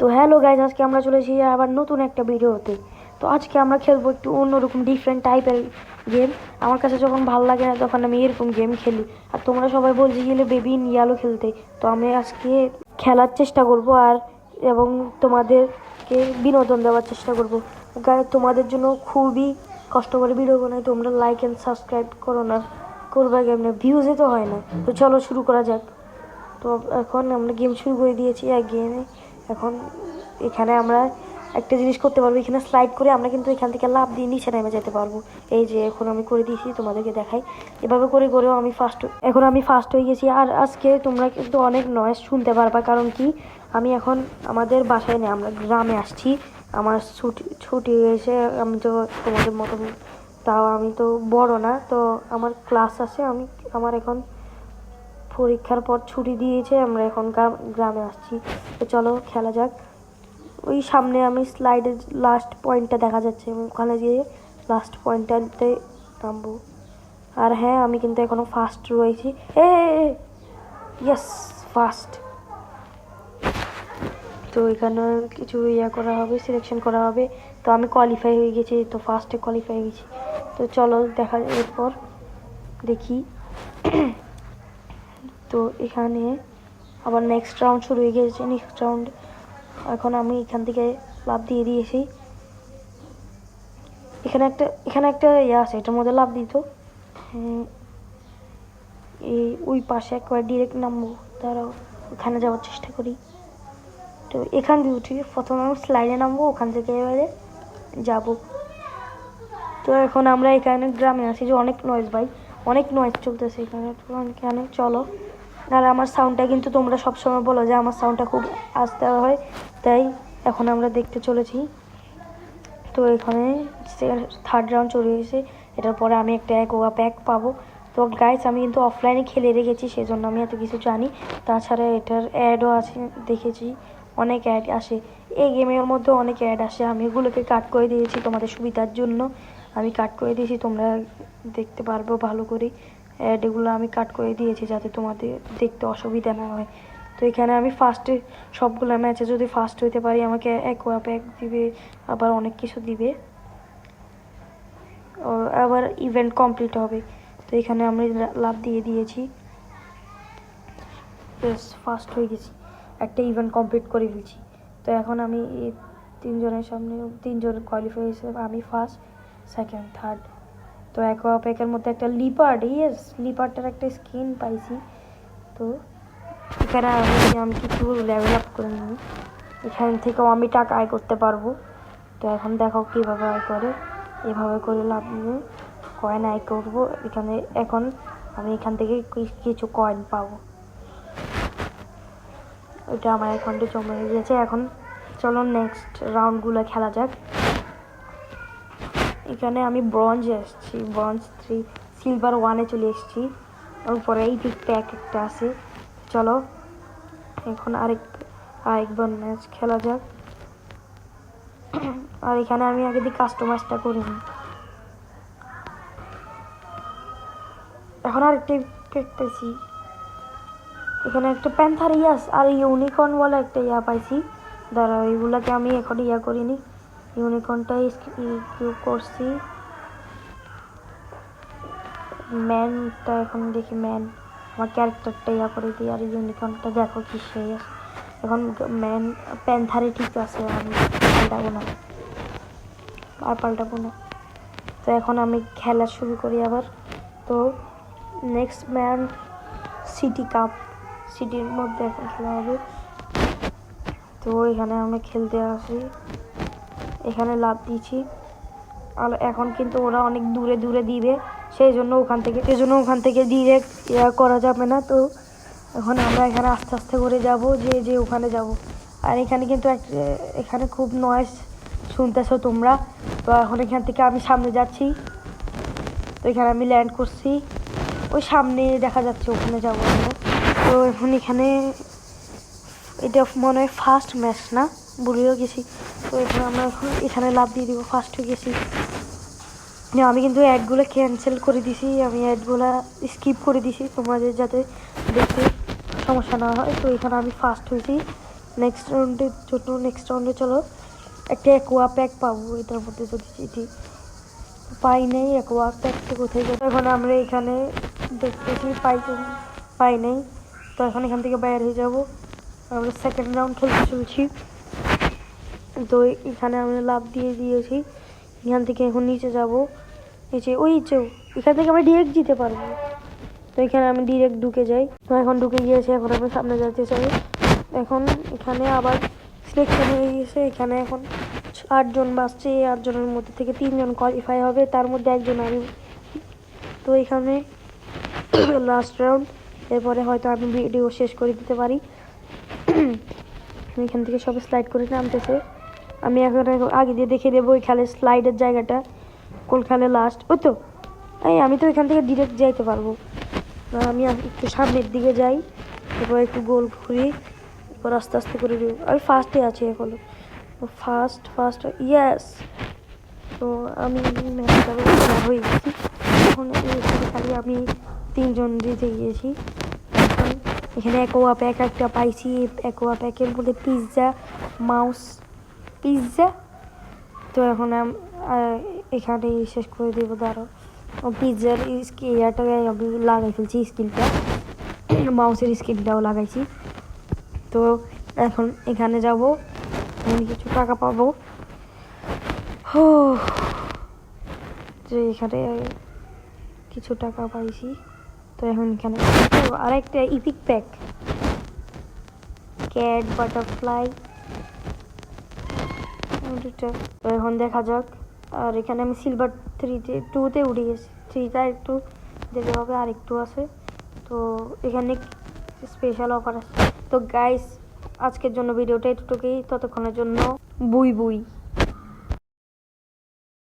তো hello guys, আজকে আমরা চলেছি আবার নতুন একটা ভিডিওতে। তো আজকে আমরা খেলবো একটু অন্যরকম ডিফারেন্ট টাইপের গেম। আমার কাছে যখন ভালো লাগে না তখন আমি এরকম গেম খেলি। আর তোমরা সবাই বলছি গেলে বেবি ইন ইয়ালো খেলতে, তো আমি আজকে খেলার চেষ্টা করব এবং তোমাদেরকে বিনোদন দেওয়ার চেষ্টা করব। তোমাদের জন্য খুবই কষ্ট করে ভিডিও বানাই, তোমরা লাইক অ্যান্ড সাবস্ক্রাইব করো না, করবে কেমনে, ভিউজে তো হয় না। তো চলো শুরু করা যাক। তো এখন আমরা গেম শুরু করে দিয়েছি। এক গেমে এখন এখানে আমরা একটা জিনিস করতে পারবো, এখানে স্লাইড করে আমরা কিন্তু এখান থেকে লাফ দিয়ে নিচে নেমে যেতে পারবো। এই যে এখন আমি করে দিয়েছি, তোমাদেরকে দেখাই। এভাবে করে করেও আমি ফার্স্ট হয়ে গেছি। আর আজকে তোমরা কিন্তু অনেক নয়েজ শুনতে পারবা, কারণ কি আমি এখন আমাদের বাসায় নেই, আমরা গ্রামে আসছি। আমার ছুটি হয়েছে, আমি তো তোমাদের মতো, তাও আমি তো বড় না, তো আমার ক্লাস আছে, আমার এখন পরীক্ষার পর ছুটি দিয়েছে, আমরা এখন গ্রামে আসছি। তো চলো খেলা যাক। ওই সামনে আমি স্লাইডের লাস্ট পয়েন্টটা দেখা যাচ্ছে, আমি ওখানে গিয়ে লাস্ট পয়েন্টটাতে নামবো। আর হ্যাঁ, আমি কিন্তু এখনো ফার্স্ট রয়েছি। Yes, first. তো এখানে কিছু করা হবে, সিলেকশন করা হবে। তো আমি কোয়ালিফাই হয়ে গেছি, তো ফার্স্টে কোয়ালিফাই হয়ে গেছি। তো চলো দেখা এরপর দেখি। তো এখানে আবার নেক্সট রাউন্ড শুরু হয়ে গেছে। নেক্সট রাউন্ড এখন আমি এখান থেকে লাফ দিয়ে দিয়েছি। এখানে একটা আছে, এটার মধ্যে লাফ দিত। এই ওই পাশে একবার ডিরেক্ট নামবো, তারাও ওখানে যাওয়ার চেষ্টা করি। তো এখান দিয়ে উঠি, প্রথমে আমি স্লাইডে নামবো, ওখান থেকে এবারে যাব। তো এখন আমরা এখানে গ্রামে আছি, যে অনেক নয়েজ ভাই, অনেক নয়েজ চলতেছে এখানে। চলো। আর আমার সাউন্ডটা কিন্তু তোমরা সবসময় বলো যে আমার সাউন্ডটা খুব আস্তে হয়, তাই এখন আমরা দেখতে চলেছি। তো এখানে থার্ড রাউন্ড চলে গেছে, এটার পরে আমি একটা অ্যাকোয়া প্যাক পাবো। তো গাইস, আমি কিন্তু অফলাইনে খেলে রেখেছি, সেজন্য আমি এত কিছু জানি। তাছাড়া এটার অ্যাডও আছে, দেখেছি অনেক অ্যাড আসে এই গেমের মধ্যে, অনেক অ্যাড আসে। আমি এগুলোকে কাট করে দিয়েছি তোমাদের সুবিধার জন্য, আমি কাট করে দিয়েছি, তোমরা দেখতে পারবো ভালো করে। অ্যাডগুলো আমি কাট করে দিয়েছি যাতে তোমাদের দেখতে অসুবিধা না হয়। তো এখানে আমি ফার্স্টে সবগুলো ম্যাচে যদি ফার্স্ট হইতে পারি, আমাকে অ্যাকোয়া প্যাক দিবে, আবার অনেক কিছু দিবে, আবার ইভেন্ট কমপ্লিট হবে। তো এখানে আমি লাভ দিয়ে দিয়েছি, ফার্স্ট হয়ে গেছি, একটা ইভেন্ট কমপ্লিট করে ফেলছি। তো এখন আমি তিনজনের সামনে, তিনজন কোয়ালিফাই হয়েছে, আমি ফার্স্ট, সেকেন্ড, থার্ড। তো অ্যাকোয়া প্যাকের মধ্যে একটা লিপার্ড, লিপার্ডটার একটা স্কিন পাইছি। তো এখানে আমি কিছু লেভেল আপ করে নিই, এখান থেকেও আমি টাকা আয় করতে পারবো। তো এখন দেখো কীভাবে আয় করে, এভাবে করে লাভ নিয়ে কয়েন আয় করবো এখানে। এখন আমি এখান থেকে কিছু কয়েন পাবো, ওইটা আমার অ্যাকাউন্টে জমা হয়ে গেছে। এখন চলো নেক্সট রাউন্ডগুলো খেলা যাক। এখানে আমি ব্রঞ্জে এসেছি, ব্রঞ্জ 3, সিলভার 1-এ চলে এসেছি। তারপরে এই প্যাক একটা আছে। চলো এখন আরেকবার ম্যাচ খেলা যাক। আর এখানে আমি আগে দিয়ে কাস্টমাইজটা করে নিই। এখন আরেকটা প্যাক পাইছি, এখানে একটা প্যান্থার আর ইউনিকর্ন বলে একটা পাইছি। দাঁড়াও, এইগুলাকে আমি এখন করিনি, ইউনিকর্নটাই করছি। ম্যানটা এখন দেখি, ম্যান আমার ক্যারেক্টারটা করে দিই, আর ইউনিকর্নটা দেখো কি সেই আছে। এখন প্যান্থারে ঠিক আছে, আমি পাল্টাবো না। তো এখন আমি খেলা শুরু করি আবার। তো নেক্সট ম্যান সিটি কাপ, সিটির মধ্যে এখন খেলা হবে। তো এখানে আমি খেলতে আসি, এখানে লাভ দিয়েছি। আর এখন কিন্তু ওরা অনেক দূরে দূরে দিবে, সেই জন্য ওখান থেকে ডিরেক্ট করা যাবে না। তো এখন আমরা এখানে আস্তে আস্তে করে যাব, যে ওখানে যাব। আর এখানে কিন্তু এখানে খুব নয়েজ শুনতেছো তোমরা। তো এখন এখান থেকে আমি সামনে যাচ্ছি, তো এখানে আমি ল্যান্ড করছি, ওই সামনে দেখা যাচ্ছে, ওখানে যাবো আমরা। তো এখন এটা মনে হয় ফার্স্ট ম্যাচ না, ভুলেও গেছি। তো আমরা এখন এখানে লাভ দিয়ে দিব, ফার্স্ট হয়ে গেছি। আমি কিন্তু অ্যাডগুলো ক্যান্সেল করে দিছি, আমি অ্যাডগুলো স্কিপ করে দিছি তোমাদের যাতে দেখতে সমস্যা না হয়। তো এখানে আমি ফার্স্ট হয়েছি, নেক্সট রাউন্ডে চলো একটা অ্যাকোয়া প্যাক পাবো এটার মধ্যে যদি চিঠি পাই নেই অ্যাকোয়া প্যাকটা কোথায় যাবে এখন আমরা এখানে দেখতেছি পাই নেই তো এখন এখান থেকে বাইরে হয়ে যাবো আমরা সেকেন্ড রাউন্ড খেলতে চলছি তো এখানে আমরা লাভ দিয়ে দিয়েছি এখান থেকে এখন নিচে যাবো নিচে ওই যে এখান থেকে আমরা ডিরেক্ট যেতে পারবো তো এখানে আমি ডিরেক্ট ঢুকে যাই তো এখন ঢুকে গিয়েছি এখন আমি সামনে যেতে চাই এখন এখানে আবার সিলেকশন হয়ে গেছে এখানে এখন 8 জন বাসছে 8 জনের মধ্যে থেকে 3 জন কোয়ালিফাই হবে তার মধ্যে একজন আমি তো এখানে লাস্ট রাউন্ড এরপরে হয়তো আমি ভিডিও শেষ করে দিতে পারি এখান থেকে সব স্লাইড করে নামতেছে আমি এখন আগে দিয়ে দেখে দেবো ওই খেলে স্লাইডের জায়গাটা কোন খেলে লাস্ট ও তো আমি তো এখান থেকে ডিরেক্ট যাইতে পারবো আমি একটু সামনের দিকে যাই এরপর একটু গোল ঘুরি এরপর আস্তে আস্তে করে আমি ফার্স্টে আছি এখনো ফার্স্ট ইয়েস তো আমি ম্যাচটা হয়ে গেছি এখন খালি আমি 3 জন জিতে গিয়েছি এখন এখানে অ্যাকোয়া প্যাক একটা পাইছি অ্যাকোয়া প্যাকের মধ্যে পিৎজা তো এখন এখানে শেষ করে দেবো দাঁড়াও পিৎজার ইয়াটাকে আমি লাগাই ফেলছি স্কিনটা মাউসের স্কিনটাও লাগাইছি তো এখন এখানে যাব আমি কিছু টাকা পাবো যে এখানে কিছু টাকা পাইছি তো এখন এখানে আরেকটা ইপিক প্যাক ক্যাট বাটারফ্লাই তো এখন দেখা যাক আর এখানে আমি সিলভার 2-তে উঠে গেছি 3টা একটু যেতে হবে আর একটু আছে তো এখানে স্পেশাল অফার আছে তো গাইস আজকের জন্য ভিডিওটা এতটুকুই ততক্ষণের জন্য বুই